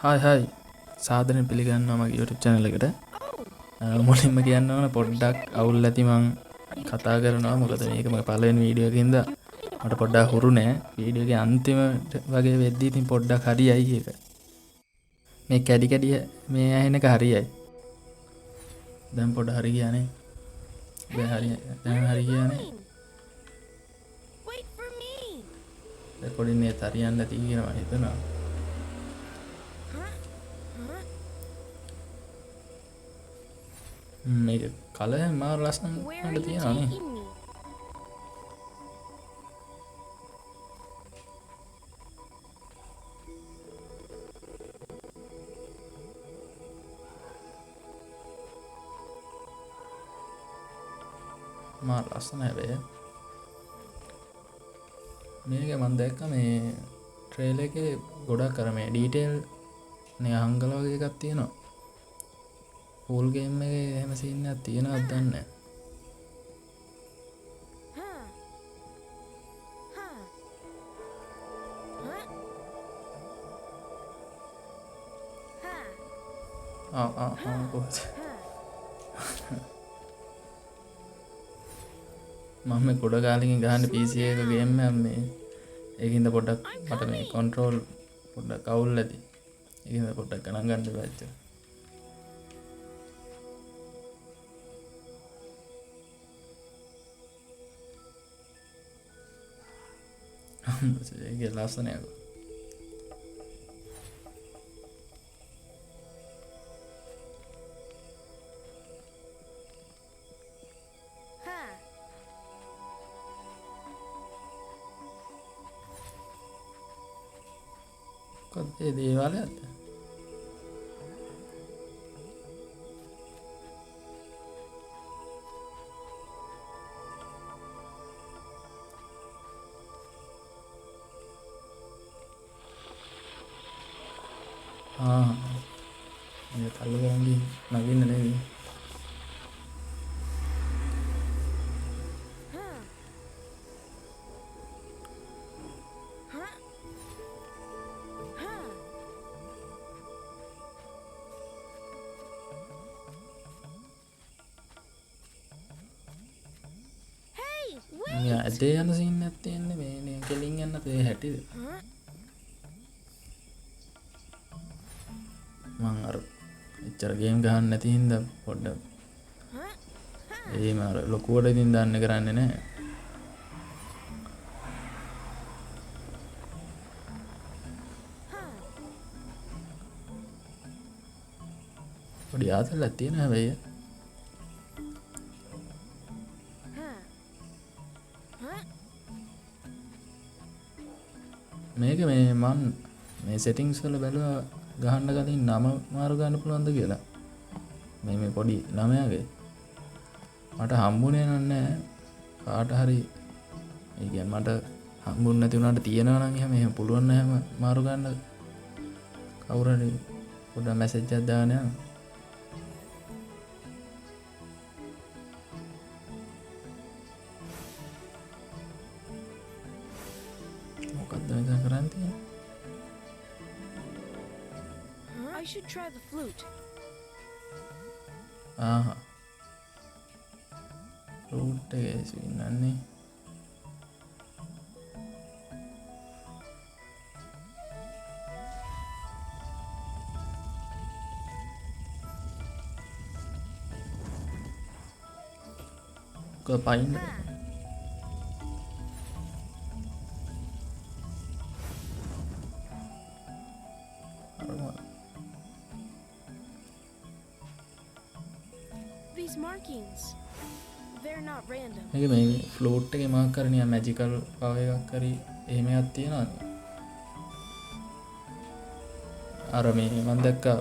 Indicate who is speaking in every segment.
Speaker 1: Hi hi සාදරයෙන් පිළිගන්නවා මගේ YouTube channel එකට. මුලින්ම කියන්න ඕන පොඩ්ඩක් අවුල් ඇති මං කතා කරනවා මොකද මේක මගේ පළවෙනි වීඩියෝ එකකින්ද මට පොඩ්ඩක් හුරු නෑ වීඩියෝ එකේ අන්තිමට වගේ වෙද්දී ඉතින් පොඩ්ඩක් හරියයි ඒක. මේ කැඩි කැඩි මේ ඇහෙන එක හරියයි. දැන් පොඩ්ඩ හරි ගියානේ. දැන් හරි ගියානේ. රෙකෝඩින් එක හරියන්නේ නැති කියලා මම හිතනවා. මේක කලර් මාර ලස්සනට තියෙනවා නේ. මාර ලස්සන හැබැයි. මේක මම දැක්ක මේ ට්‍රේලර් එකේ ගොඩක් අර මේ ඩීටේල් නේ අහංගල වගේ එකක් තියෙනවා. ෆුල් ගේම් එකේ එහෙම සීන් එකක් තියෙනවද දන්නේ නැහැ. කොහොමද මම මේ ගොඩ කාලෙකින් ගහන්න PC එක ගේම් එකක් මේ ඒකින්ද පොඩ්ඩක් මට මේ කන්ට්‍රෝල් පොඩ්ඩක් අවුල් ඇති. ඒකින්ද පොඩ්ඩක් ගණන් ගන්න බෑ ඇත්තට. ඒක ලස්සනයි. කොහොමද ඒ දේවාලයද? මේ තල්ලු කරන් ගිහින් නගින්න නේද? මේ ඇදේ යන සීන් එකක් තියෙන්නේ මේ නේ කෙලින් යන්න තේ හැටිද? මං අර එච්චර ගේම් ගහන්න නැති හින්දා පොඩ්ඩක් එහෙම අර ලොකුවට ඉතින් දාන්න කරන්නේ නැහැ. පොඩි ආතල්ලක් තියෙනවා හැබැයි. මේක මේ මන් මේ සෙටින්ග්ස් වල බැලුවා ගහන්න කලින් නම මාරු ගන්න පුළුවන්ද කියලා. මේ පොඩි ළමයාගේ මට හම්බුනේ නැහැ කාට හරි. ඒ කියන්නේ මට හම්බුනේ නැති වුණාට තියෙනවා නම් එහෙම පුළුවන් නැහැ මාරු ගන්න. කවුරු හරි පොඩ්ඩක් මැසේජ් එකක් දාන්න යන්න. මොකක්ද මෙතන කරන්නේ තියෙන්නේ?
Speaker 2: I should try the flute.
Speaker 1: Root එකේ සින්නන්නේ. පයින්
Speaker 2: These markings, they're not random.
Speaker 1: මේක මේ ෆ්ලෝට් එකේ මාක් කරන්නේ මැජිකල් පවර් එකක් හරි එහෙම එකක් තියෙනවද? අර මේ මම දැක්කා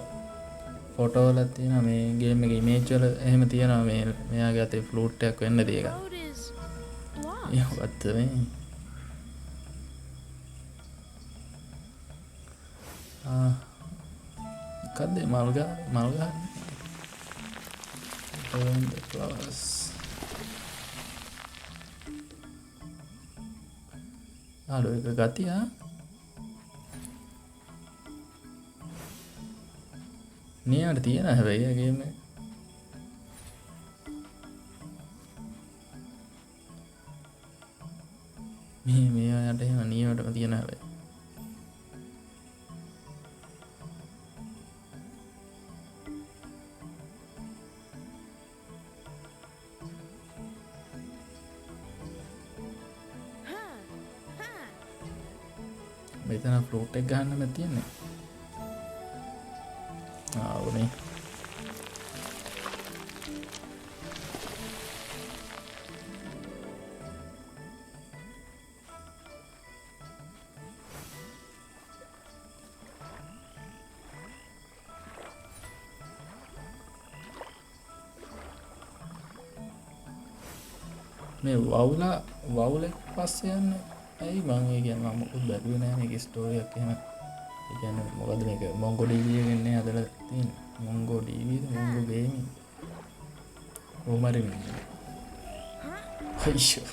Speaker 1: ෆොටෝ වල තියෙනවා මේ ගේම් එකේ ඉමේජ් වල එහෙම තියෙනවා මේ මෙයාගේ අතේ ෆ්ලූට් එකක් වෙන්න දී එක.
Speaker 2: Road is blocked.
Speaker 1: ඒවත් මේ මොකද්ද මල්ගා burn the flowers. අර එක ගතිය නියාට තියෙන හැබැයි ගේම එක. මේවට එහෙම නියමටම තියෙන හැබැයි. මෙතන ෆ්ලූට් එක ගහන්න මම තියන්නේ. ආවනේ. මේ වවුලක් පස්සේ යන්නේ ඇයි මං ඒ කියන්නේ මම මොකද බැලුවේ නෑ මේකේ ස්ටෝරි එකක් එහෙම. ඒ කියන්නේ මොකද මේක මොන්ගෝ ඩීවී එකෙන් නේ හදලා තියෙන්නේ. මොන්ගෝ ඩීවීද මොන්ගෝ ගේමින්. කොහමරි අයියෝ.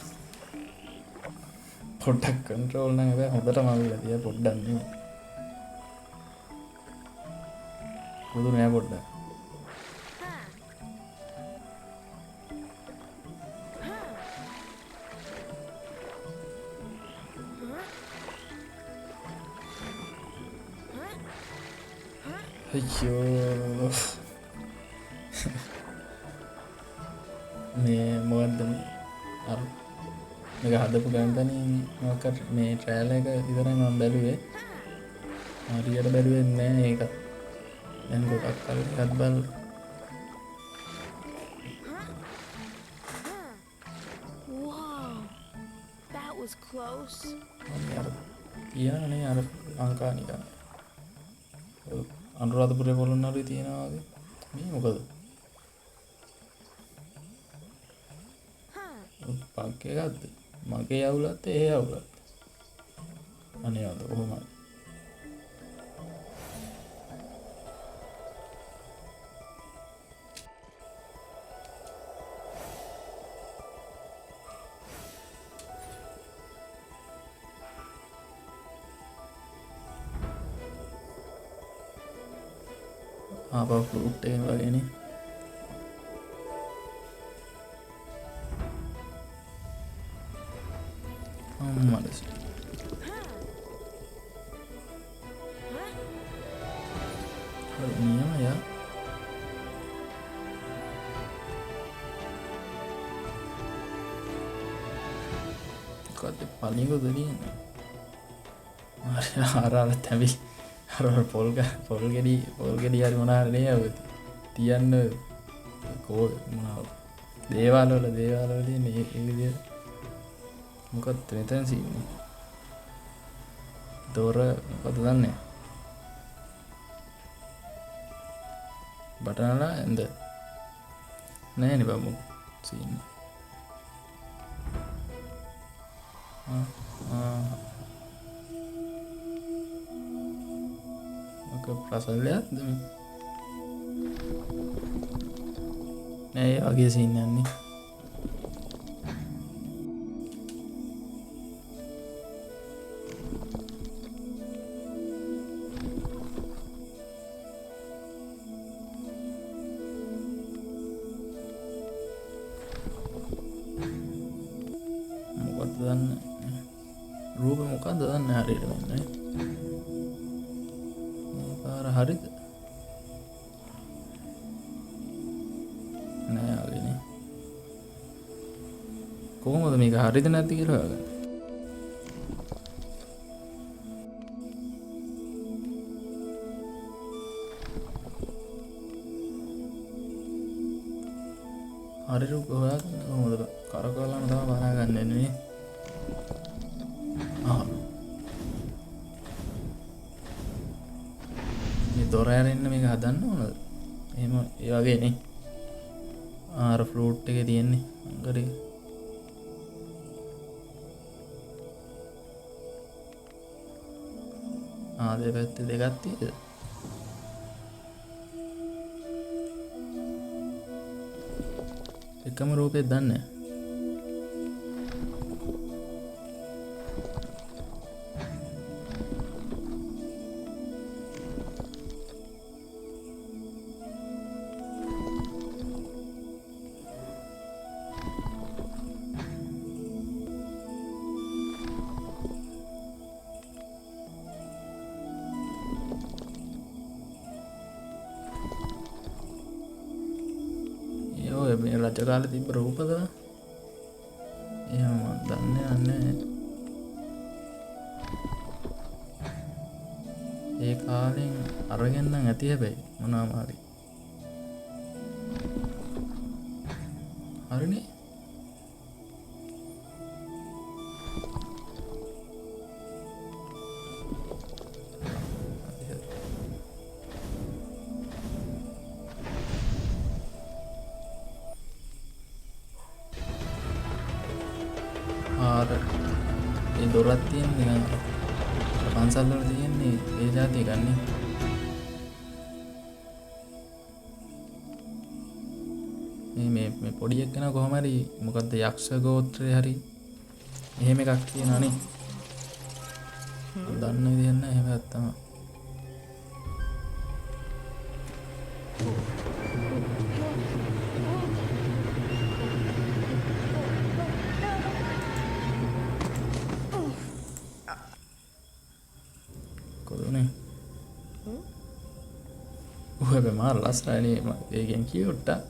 Speaker 1: පොඩ්ඩක් කන්ට්‍රෝල් නම් හැබැයි හොඳටම අවිලා තියා පොඩ්ඩක් නෙමෙයි. පුදු නෑ පොඩ්ඩක්. අයියෝ මේ මොකද්ද අර මේක හදපු ගාන්තනින් මොකක් මේ ට්‍රයල් එක ඉවරයි මම බැලුවේ හරියට බැලුවේ නෑ ඒක දැන් ගොඩක් කල් එකක් බලලා
Speaker 2: Wow, that was close.
Speaker 1: අර තියන්නේ අර ලංකා නිකන් අනුරාධපුරේ පොළොන්නරුවේ තියෙනවා වගේ මේ මොකද පක් එකක්ද මගේ අවුලත් ඒ අවුලත් අනේ අද කොහොමද ආපහු ෆ්ලූට් එකෙන් වගේනේ අම්මලස් හරි නියමයි මොකද පලිඟුද තියෙන්නේ අර තැවි අර පොල් ගෙඩි හරි මොනාර නේ ඔය තියන්න කෝ මොනව දේවාල වල තියෙන ඒ විදියට මොකද මෙතන සීන්නේ දොර මොකද දන්නේ බටනලා එන්ද නෑ නේ බම්මු සීන්නේ ප්‍රසල්ලයක්ද නෑ වගේ සීන් යන්නේ මොකක්ද දන්න රූප මොකක්ද දන්න හරියට වෙන්නේ හරිද නෑ වගේනේ කොහොමද මේක හරිද නැද්ද කියලා හොයාගන්න හරි රූප හොයාගන්න කොහොමද කරකවලම තමයි බලාගන්න වෙන්නේ දොර ඇරෙන්න මේක හදන්න ඕනද එහෙම ඒ වගේ නේ ආර ෆ්ලූට් එකේ තියෙන්නේ අංගරේ දෙපැත්තේ දෙකක් තියෙද එකම රූපෙත් දන්නේ මේ රජ කාලේ තිබ්බ රූපද? එහෙම මන් දන්නේ නැහැ. ඒ කාලෙන් අරගෙන නම් ඇති හැබැයි මොනවාම හරි. හරිනේ. ඒ දොරක් තියෙන්නේ නිකන් පන්සල් වල තියෙන්නේ ඒ જાතිය ගන්නේ. මේ පොඩි එක්කන කොහොම හරි මොකද්ද යක්ෂ ගෝත්‍රේ හරි එහෙම එකක් කියනවනේ. දන්න විදියක් නැහැ එහෙම තමයි. කොහොනේ? ඔය බමාර ලස්සනනේ ඒකෙන් කියොට්ටා.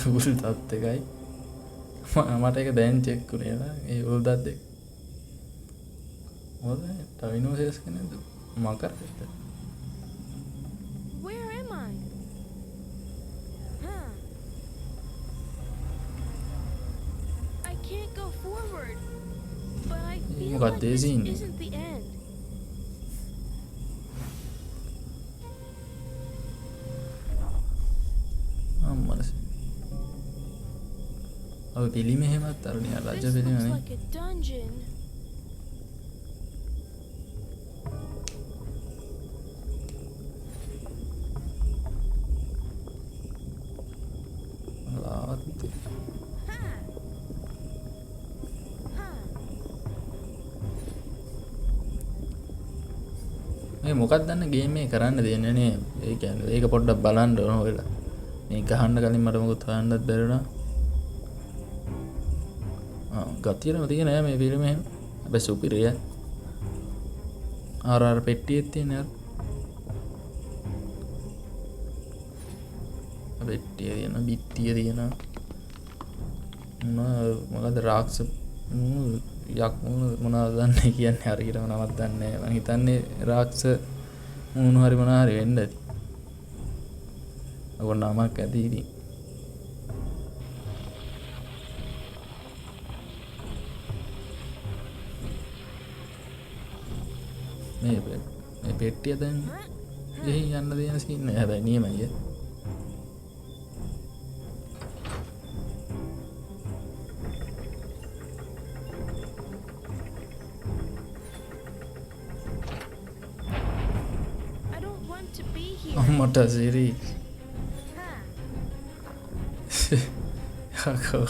Speaker 1: උල් දත් එකයි මට එක දැන් චෙක් වුණේ නේද ඒ උල් දත් දෙක මොකද ටවිනෝසස් කෙනෙක්ද මකරද
Speaker 2: Where am I? Huh. I can't go forward. But I feel
Speaker 1: මොකක්ද
Speaker 2: like
Speaker 1: A
Speaker 2: this
Speaker 1: scene?
Speaker 2: isn't the end.
Speaker 1: අම්මලස ඔය පිළිම එහෙමත් අර නිකන් රජ
Speaker 2: This
Speaker 1: පිළිම
Speaker 2: looks
Speaker 1: නේ
Speaker 2: like a dungeon.
Speaker 1: ලාවත්
Speaker 2: Huh. Huh.
Speaker 1: මේ මොකක්ද දන්න ගේම් එක කරන්න දෙන්නේ නේ ඒ කියන්නේ ඒක පොඩ්ඩක් බලන්න ඕන ඔයලා මේ ගහන්න කලින් මට මොකද හොයන්නත් බැරිුණා ගතියම තියෙන නෑ මේ ෆිල්ම් එහෙම හැබැයි සුපිරිය ආර් පෙට්ටියෙත් තියෙන අර පෙට්ටිය තියෙන බිත්තිය තියෙන මොනවද රාක්ෂ යක් මොනවද දන්නේ කියන්නේ හරියටම නමක් දන්නේ නැහැ මං හිතන්නේ රාක්ෂ මොන හරි මොනවා හරි වෙන්න ඇති ඔක නමක් ඇති ඉතින් මේ පෙට්ටිය දැන් එහි යන්න දෙන සීන් නෑ හැබැයි නියමයි
Speaker 2: I don't want to be here.
Speaker 1: අම්මට සිරි
Speaker 2: Huh.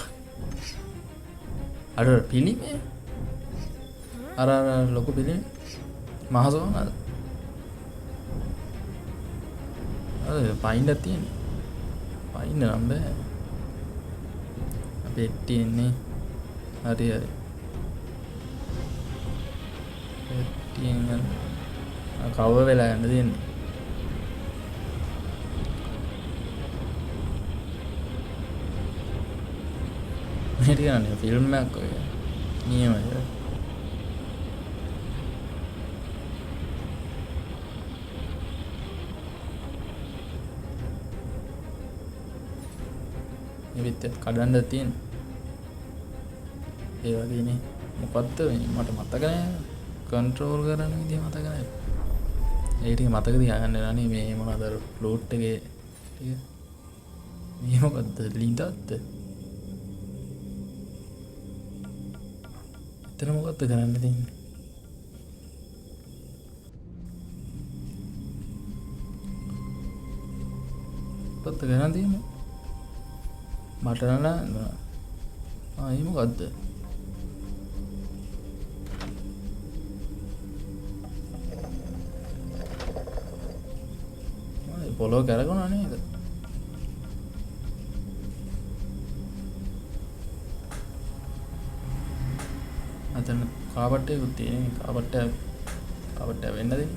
Speaker 1: අර පිළිමේ අර ලොකු පිළිමේ මහසෝනද අර පයින්ඩ තියෙන්නේ පයින්න නම් බෑ පෙට්ටියෙන්නේ හරි හරි පෙට්ටියෙන් කව වෙලා යන්න දෙන්නේ මේ ටිකනේ ෆිල්ම් එකක් වගේ නියමයි විත්තත් කඩන්න තියෙන ඒ වගේනේ මොකද්ද මට මතක නැහැ කන්ට්‍රෝල් කරන්න විදිහ මතක නැහැ ඒ ටික මතක තියාගන්න නනේ මේ මොනවාද ෆ්ලූට් එකේ ටික මේ මොකද්ද ලින්ටත්ද එතන මොකද්ද කරන්න තියෙන්නේ මොකද්ද කරන්න තියෙන්නේ මට නන ඒ මොකද්ද පොලෝ කරගුණා නේද අතන කාබට්ටයකුත් තියෙන කාබට්ටය වෙන්න දෙන්නේ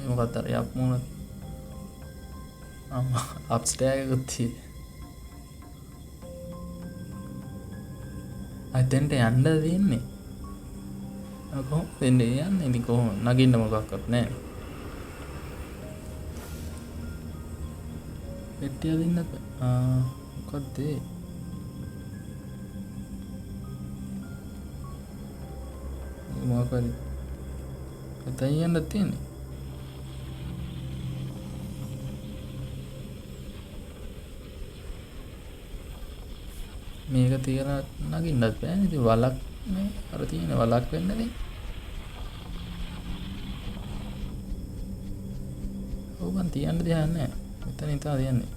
Speaker 1: මොකක්ද අර යක් මොන අප්ස්ටෑර් එකකුත් තියෙන්නේ. අතෙන්ට යන්න තියෙන්නේ. කොහොමද එන්නේ යන්නේ? ඉතින් කොහොම නගින්න මොකක්වත් නැහැ. පෙට්ටිය දෙන්නත් මොකක්ද ඒ? මොකක්ද? එතන යන්න තියෙන්නේ. මේක තියලා නගින්නත් බෑනේ. ඉතින් වලක් නේ අර තියෙන වලක් වෙන්න නේ. ඕකන් තියන්න දෙයක් නැහැ. මෙතන ඉතින් තියන්නේ.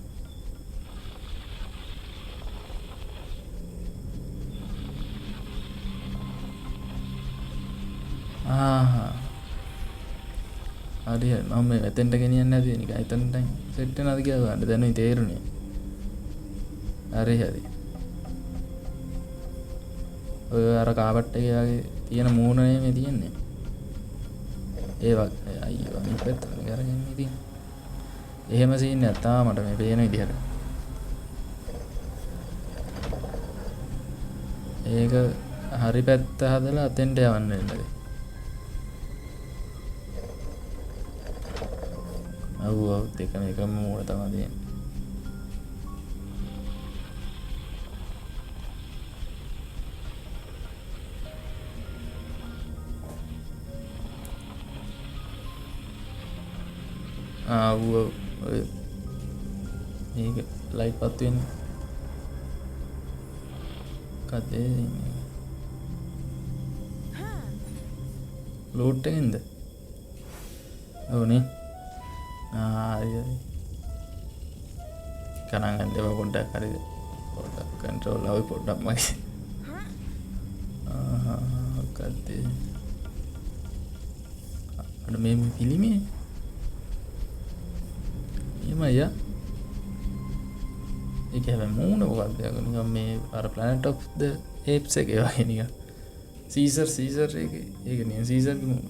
Speaker 1: හරි මම මේ මෙතෙන්ට ගෙනියන්නේ නැති නිකන් එතනට සෙට් වෙනවද කියලා ගන්න දැනුයි තේරුනේ. හරි. ඔය අර කාපට් එකේ වගේ තියෙන මූණ නෙමෙයි තියෙන්නේ. ඒ වගේ අයියෝ අනිත් පැත්තට ගරගෙන ඉතින්. එහෙම සීන් එකක් තාම මට මේ පේන විදිහට. ඒක හරි පැත්ත හදලා අතෙන්ට යවන්න වෙන්නේ. ඔව් දෙකම එකම මූණ තමයි තියෙන්නේ. මේක ලයිට් පත් වෙන්නේ. කදේ ලෝඩ් එකෙන්ද? ඕනේ. හරි. ගණන් ගන්න දෙව පොඩ්ඩක් හරිද? පොඩ්ඩක් කන්ට්‍රෝල් ආවි පොඩ්ඩක් මගේ. කදේ. අර මේ පිළිමේ එමය ඒක හැබැයි මූණ මොකක්ද නිකන් මේ අර planet of the apes එකේ වගේ නිකන් සීසර් එකේ ඒක නිකන් සීසර්ගේ මූණ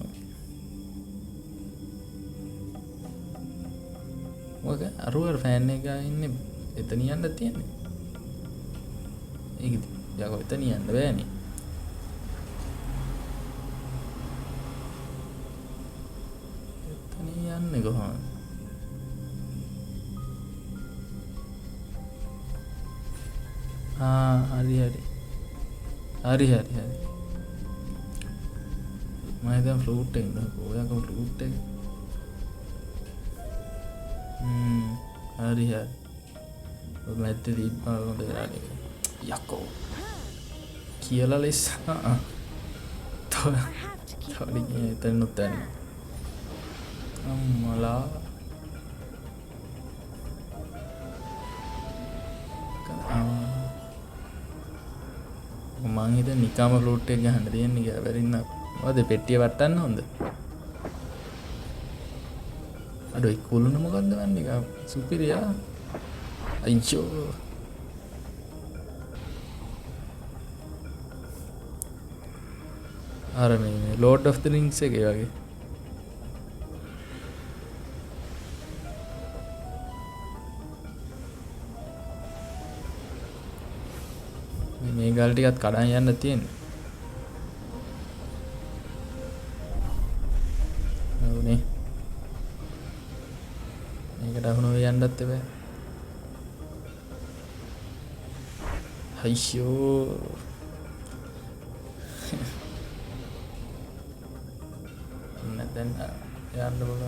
Speaker 1: මොකද අර ෆෑන් එක ගා ඉන්නේ එතන යන්න තියෙන්නේ ඒක යකෝ එතන යන්න බෑනේ එතන යන්නේ කොහොමද හරි මම දැන් ෆ්ලූට් එක ඔයාගේ ෆ්ලූට් එක හරි ඔය මැද්දේ දීපා හොඳ වෙලානේ යකෝ කියලා ලෙස් තෝරි එතන උතන අම්මලා මං හිතන්නේ නිකාම ෆ්ලූට් එක ගහන්න දෙන්නේ කියලා වැරින්න මොකද පෙට්ටිය වටන්න හොඳ අඩෝ ඒ කුළුණ මොකද්ද වන්නේ සුපිරියා අයියෝ අර මේ ලෝඩ් ඔෆ් ද රින්ග්ස් එකේ වගේ මේ ගල් ටිකත් කඩන් යන්න තියෙන්නේ. ඔව්නේ. මේකට අහුන වෙ යන්නත් එපා. අයියෝ. නැත්නම් යන්න බල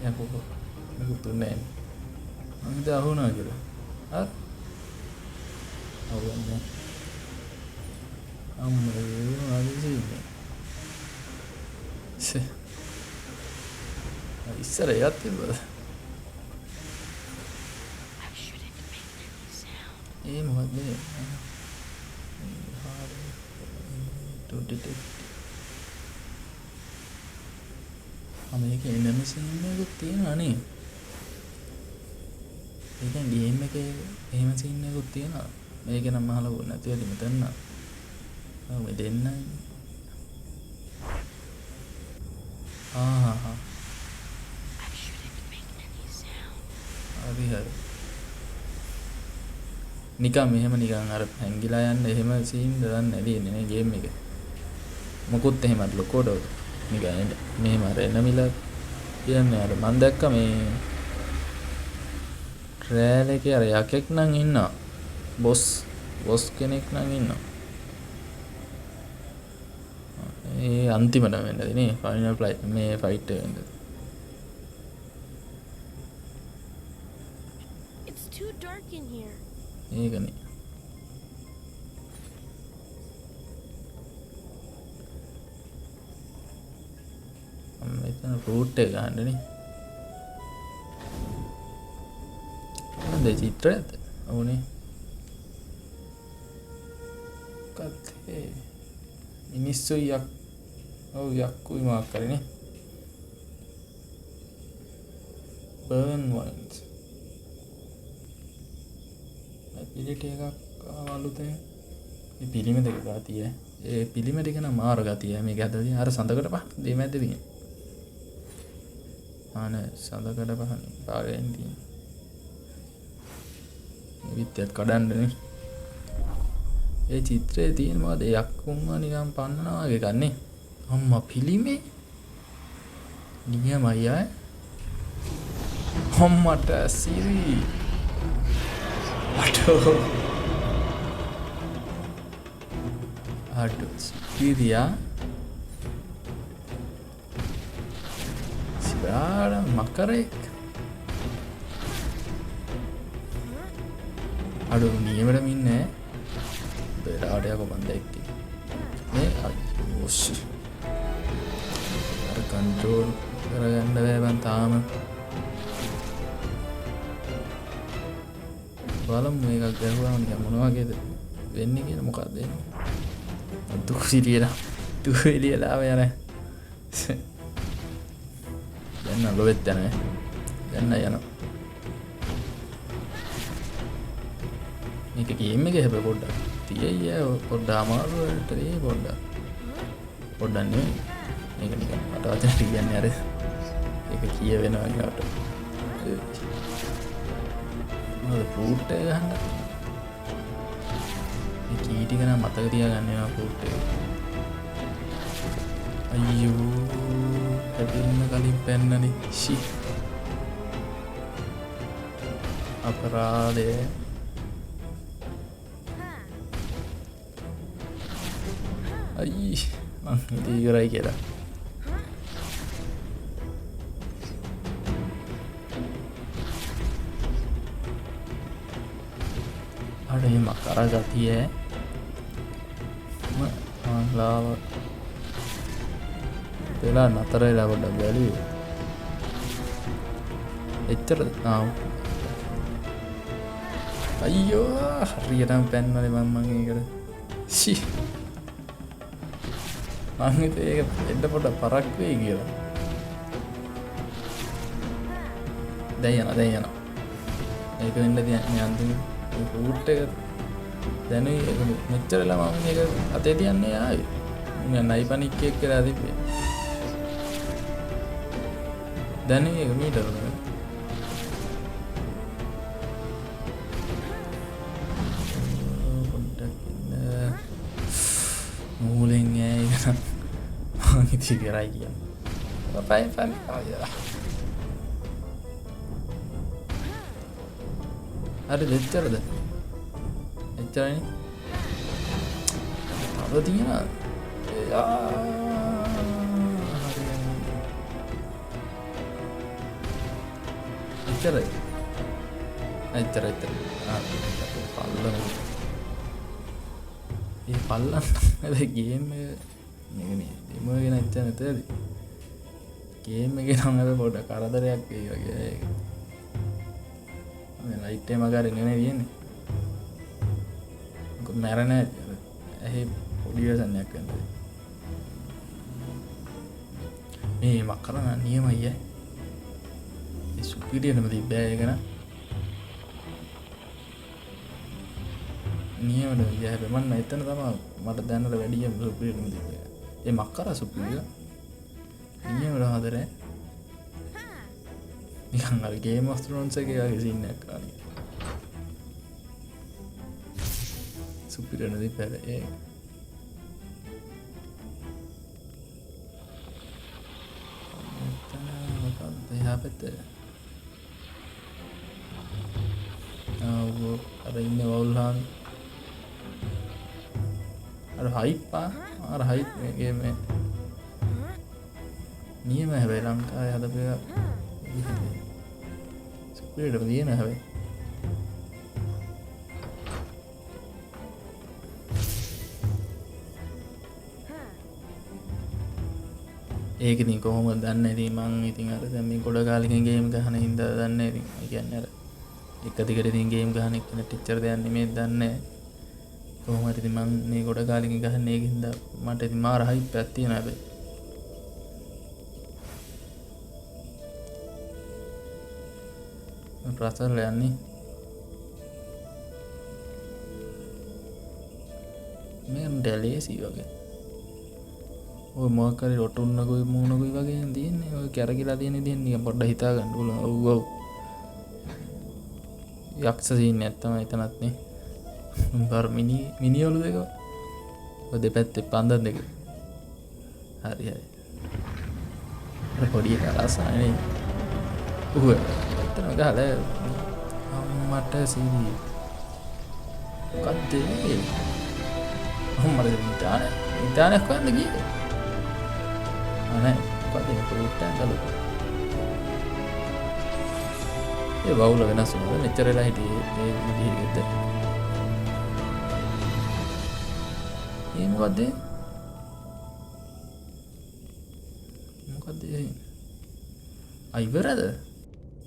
Speaker 1: යකෝ මොකුත් නැහැ. මම ඉත අහුණා කියලා. හරි. අවුන්නේ. අම්මේ ආදිසිනේ ඉස්සර එකක් තිබ්බද ඒ මොකද to detect මේකේ එනම සීන් එකක් තියෙනවා නේ ඒ කියන්නේ ගේම් එකේ එහෙම සීන් එකක් තියෙනවා මේක නම් අහලා වුණ නැති වෙලෙ මෙතන ඔව් දෙන්නයි නිකන් මෙහෙම නිකන් අර හැංගිලා යන්න එහෙම සීන් දරන්න නැදීන්නේ නේ ගේම් එක. මොකුත් එහෙම ලොකෝඩ නිකන් මෙහෙම අර එනමිල කියන්නේ අර මම දැක්ක මේ ට්‍රේල් එකේ අර යකෙක් නම් ඉන්නවා. බොස් කෙනෙක් නම් ඉන්නවා. ඒ අන්තිමට වෙන්නද නේ ෆයිනල් ෆයිට් මේ ෆයිට් එක වෙන්නද.
Speaker 2: It's too dark in here.
Speaker 1: ඒකනේ. මෙතන ෆෘට් එක ගන්නනේ. මොකද චිත්‍රයද? ඕනේ. කත්තේ මිනිස්සු යක්කුයි මාක් කරනේ. බර්න් වයින්ස්. පිළිට එකක් ආවලුතේ. මේ පිළිම දෙක ගතිය. ඒ පිළිම දෙක නම් මාර ගතිය. මේක ඇදලා අර සඳකට පහ දෙමැද්ද තියෙන. ආනේ සඳකට පහනේ පාරෙන් තියෙන. මේ විත්‍යත් කඩන්නනේ. ඒ චිත්‍රයේ තියෙන මොකද යක්කුන්ව නිකන් පන්නනවා වගේ ගන්නේ. අම්මා පිළිමේ නියමයි අය. අම්මට සිරි අඩෝ සිරියා සිරාර මකරෙක් අඩෝ නියමටම ඉන්නේ බෙරාට යකෝ මන් දැක්කේ මේ අයියෝස් අර කන්ට්‍රෝල් කරගන්න බෑ බං තාම බලමු මේකක් ගැහුවාම නිකන් මොන වගේද වෙන්නේ කියලා මොකක්ද එන්නේ දුක එළියලා යන දැන් ලොවෙත් යන දැන් යනවා මේක ගේම් එකේ හැබැයි පොඩ්ඩක් තියෙයි පොඩ්ඩක් අමාරුවට ඒ පොඩ්ඩක් නෙවෙයි මේක නිකන් අට වචන කියන්නේ අර ඒක කියවෙනවා කියලාට මොකද ෆෘට් එක ගන්න මේ කී ටික නම් මතක තියාගන්න වෙනවා ෆෘට් එක අයියෝ හැදෙන්න කලින් පැන්නනේ ෂි අපරාධය අයි මං හිතේ ඉවරයි කියලා අර එහෙම කරගතිය ලාව වෙලා නතර වෙලා පොඩ්ඩක් බැලුවේ එච්චර අයියෝ හරියටම පැන්නනේ මං ඒකට ෂි මං හිතේ ඒක එන්න පොඩ්ඩක් පරක් වෙයි කියලා දැන් යනවා ඒක වෙන්න තියන්නේ අන්තිම ෆෘට් එක දැනුයි මෙච්චරලා මම මේක අතේ තියන්නේ ආවේ මම නයි පනික් එකක් කියලා තිබ්බේ දැනුයි ඒක මීටර පොඩ්ඩක් ඉන්න මූලෙන් ඒක මම ඉතින් කරයි කියන්නේ පයින් ආයෙලා අර දෙච්චරද එච්චරනේ තව තියෙනවා එච්චරයි එච්චර පල්ලම ඒ පල්ලන් හැබැයි ගේම් එක නෙමෙයි ඩෙමෝ එක නැච්ච නැතද ගේම් එකේ නම් හැබැයි පොඩ කරදරයක් ඒ වගේ ඒක මේ ලයිට් එක මගාරින් නෙමෙයි තියෙන්නේ මොකද මැරෙන ඇහි පොඩි වෙනසක් වෙනවා මේ මකරන නියමයි ඒ සුපිරියනම තිබ්බෑ ඒක න නියමද හැබැයි මම එතන තමයි මට දැනට වැඩියම සුපිරියනම තිබ්බේ ඒ මකර සුපිරිය නියමද හදරේ නිකන් අර ගේම් ඔෆ් ත්‍රෝන්ස් එකේ වගේ සීන් එකක් ආවා සුපිරි නදී පැල ඒ එහා පැත්තේ අර ඉන්න වවුල්හාන් අර හයිප්පා අර හයිප් මේ මේ නියම හැබැයි ලංකාවේ හදපු එක සුපිරිටම තියෙන හැබැයි ඒක ඉතින් කොහොමද දන්නේ ඉතින් මං ඉතින් අර දැන් මේ ගොඩ කාලෙකින් ගේම් ගහන හින්දා දන්නේ ඉතින් ඒ කියන්නේ අර එක දිගට ඉතින් ගේම් ගහන එක්කන ටිචර් දෙයක් නෙමෙයි දන්නේ කොහොමද ඉතින් මං මේ ගොඩ කාලෙකින් ගහන්නේ ඒකින්ද මට ඉතින් මාර හයිප් එකක් තියෙනවා හැබැයි ප්‍රසරල යන්නේ මේ ඩැලේසි වගේ ඔය මොකක් හරි රොටුන්නකුයි මූණකුයි වගේ තියෙන්නේ ඔය කැරකිලා තියෙන විදිහෙන් නිකන් පොඩ්ඩක් හිතා ගන්න පුළුවන් ඔව් ඔව් යක්ෂ සීන් එකක් තමයි එතනත් නේ බර මිනි ඔලු දෙක ඔය දෙපැත්තේ පන්දන් දෙක හරි හරි අර පොඩි එකා ලස්සනයි ඌ එතන ගහලා අම්මට සීනි මොකද්ද මේ අම්මට ඉතාලේ කොහෙන්ද ගියේ අනේ මොකද ඒක උත්තර ගලු ඒ වවුල වෙනස් වුණා මෙච්චරලා හිටියේ මේ විදිහට ඒ මොකද්ද ඉවරද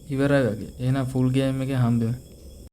Speaker 1: ඉවරයි වගේ එහෙනම් ෆුල් ගේම් එකේ හම්බෙමු